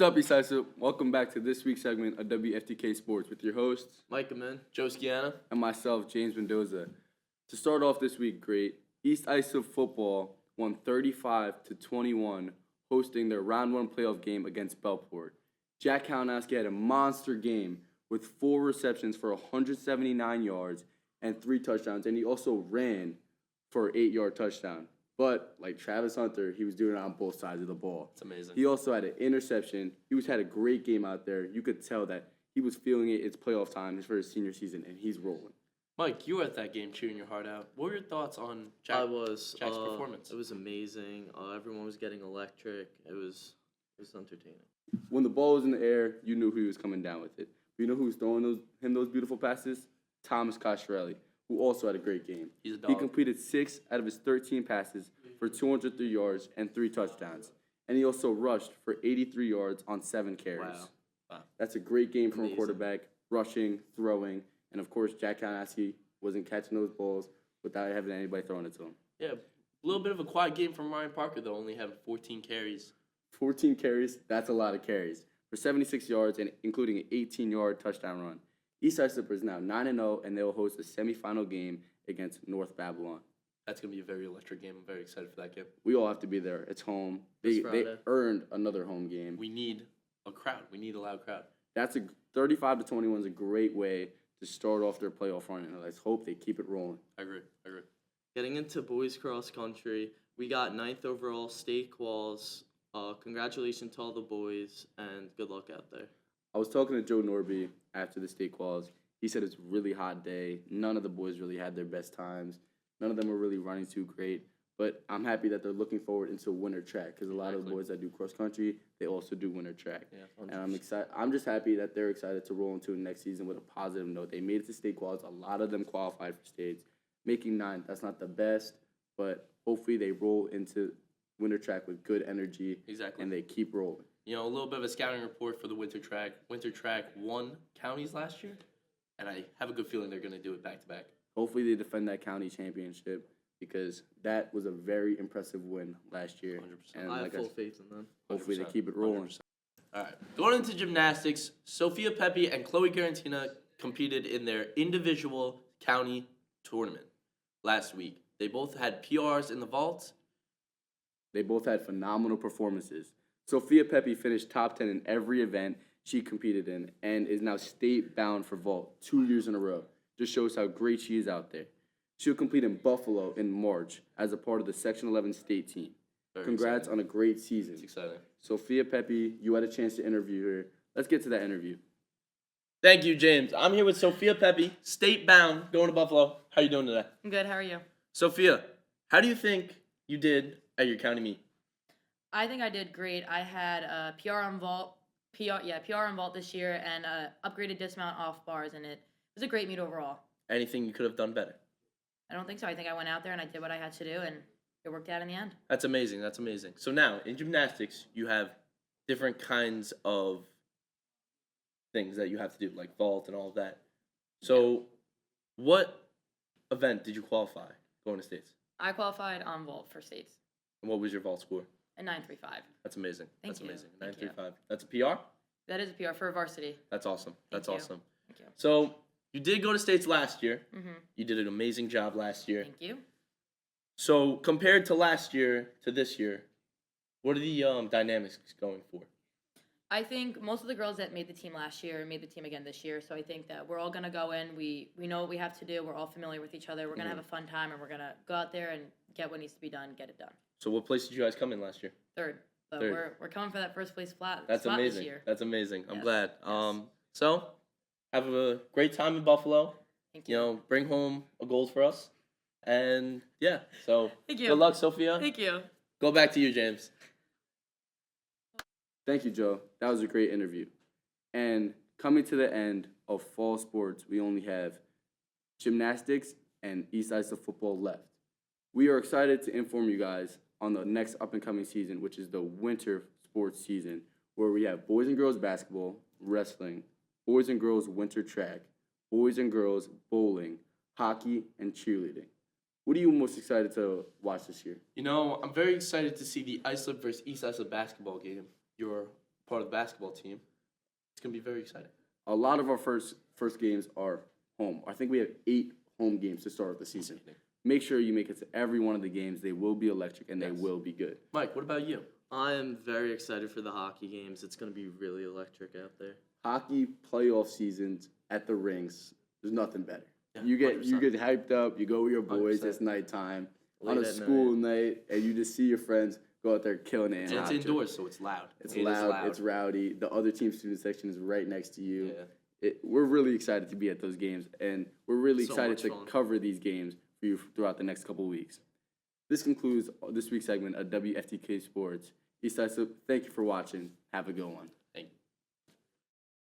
What's up, EIHS? Welcome back to this week's segment of WFTK Sports with your hosts, Mike Amin, Joe Skiana. and myself, James Mendoza. To start off this week, great, East ISO football won 35-21, hosting their round one playoff game against Belport. Jack Kalinowski had a monster game with 4 receptions for 179 yards and 3 touchdowns, and he also ran for an 8-yard touchdown. But like Travis Hunter, he was doing it on both sides of the ball. It's amazing. He also had an interception. He had a great game out there. You could tell that he was feeling it. It's playoff time. It's for his senior season, and he's rolling. Mike, you were at that game cheering your heart out. What were your thoughts on Jack's performance? It was amazing. Everyone was getting electric. It was entertaining. When the ball was in the air, you knew who was coming down with it. You know who was throwing those beautiful passes? Thomas Coscarelli, who also had a great game. He's a dog. He completed 6 out of his 13 passes for 203 yards and 3 touchdowns. And he also rushed for 83 yards on 7 carries. Wow. That's a great game from Amazing. a quarterback, rushing, throwing, and of course, Jack Kalinowski wasn't catching those balls without having anybody throwing it to him. Yeah, a little bit of a quiet game from Ryan Parker, though, only having 14 carries. 14 carries, that's a lot of carries. For 76 yards and including an 18-yard touchdown run. East Islip is now 9-0, and they will host a semifinal game against North Babylon. That's going to be a very electric game. I'm very excited for that game. We all have to be there. It's home. This They Friday. earned another home game. We need a crowd. We need a loud crowd. That's a 35-21 is a great way to start off their playoff run, and let's hope they keep it rolling. I agree. Getting into boys cross country, we got 9th overall state quals. Congratulations to all the boys, and good luck out there. I was talking to Joe Norby after the state quals. He said it's a really hot day. None of the boys really had their best times. None of them were really running too great. But I'm happy that they're looking forward into winter track because a lot of the boys that do cross country, they also do winter track. Yeah, And I'm excited. I'm just happy that they're excited to roll into next season with a positive note. They made it to state quals. A lot of them qualified for states. Making 9th, that's not the best, but hopefully they roll into winter track with good energy. Exactly. And they keep rolling. You know, a little bit of a scouting report for the winter track. Winter track won counties last year, and I have a good feeling they're going to do it back-to-back. Hopefully they defend that county championship because that was a very impressive win last year. 100%. And I have like full faith in them. hopefully they 100%. keep it rolling. 100%. All right. Going into gymnastics, Sophia Pepe and Chloe Garantina competed in their individual county tournament last week. They both had PRs in the vault. They both had phenomenal performances. Sophia Pepe finished top 10 in every event she competed in and is now state bound for vault 2 years in a row. Just shows how great she is out there. She'll compete in Buffalo in March as a part of the Section 11 state team. Very Congrats exciting. on a great season. It's exciting. Sophia Pepe, you had a chance to interview her. Let's get to that interview. Thank you, James. I'm here with Sophia Pepe, state bound, going to Buffalo. How you doing today? I'm good. How are you? Sophia, how do you think you did at your county meet? I think I did great. I had a PR on vault, PR on vault this year, and upgraded dismount off bars, and it was a great meet overall. Anything you could have done better? I don't think so. I think I went out there and I did what I had to do, and it worked out in the end. That's amazing. That's amazing. So now in gymnastics, you have different kinds of things that you have to do, like vault and all of that. So, what event did you qualify going to states? I qualified on vault for states, And what was your vault score? a 935. That's amazing. Thank That's you. amazing. Thank you. 935. That's a PR? That is a PR for varsity. That's awesome. That's Thank you. awesome. Thank you. So, you did go to states last year. Mm-hmm. You did an amazing job last year. Thank you. So, compared to last year to this year, what are the dynamics going for? I think most of the girls that made the team last year made the team again this year. So I think that we're all going to go in. We know what we have to do. We're all familiar with each other. We're going to have a fun time, and we're going to go out there and get what needs to be done, get it done. So, what place did you guys come in last year? Third. But Third. we're coming for that first place spot That's this amazing. year. That's amazing. I'm Yes, glad. yes. So have a great time in Buffalo. Thank You you. know, bring home a gold for us. And yeah, so Thank you. good luck, Sophia. Thank you. Go back to you, James. Thank you, Joe. That was a great interview. And coming to the end of fall sports, we only have gymnastics and East Islip football left. We are excited to inform you guys on the next up-and-coming season, which is the winter sports season, where we have boys and girls basketball, wrestling, boys and girls winter track, boys and girls bowling, hockey, and cheerleading. What are you most excited to watch this year? You know, I'm very excited to see the Islip versus East Islip basketball game. Your part of the basketball team. It's gonna be very exciting. A lot of our first games are home. I think we have 8 home games to start with the season. Make sure you make it to every one of the games. They will be electric and they Yes. will be good. Mike, what about you? I am very excited for the hockey games. It's going to be really electric out there. Hockey playoff seasons at the rinks, there's nothing better. Yeah, You get 100%. hyped up. You go with your boys. 100%. It's nighttime Late on a at school night, and you just see your friends go out there killing it. And in it's hockey. indoors, so it's loud. It's It is loud, it's rowdy. The other team student section is right next to you. Yeah. We're really excited to be at those games, and we're really So excited much to fun. cover these games for you throughout the next couple of weeks. This concludes this week's segment of WFTK Sports. Eastside, so thank you for watching. Have a good one.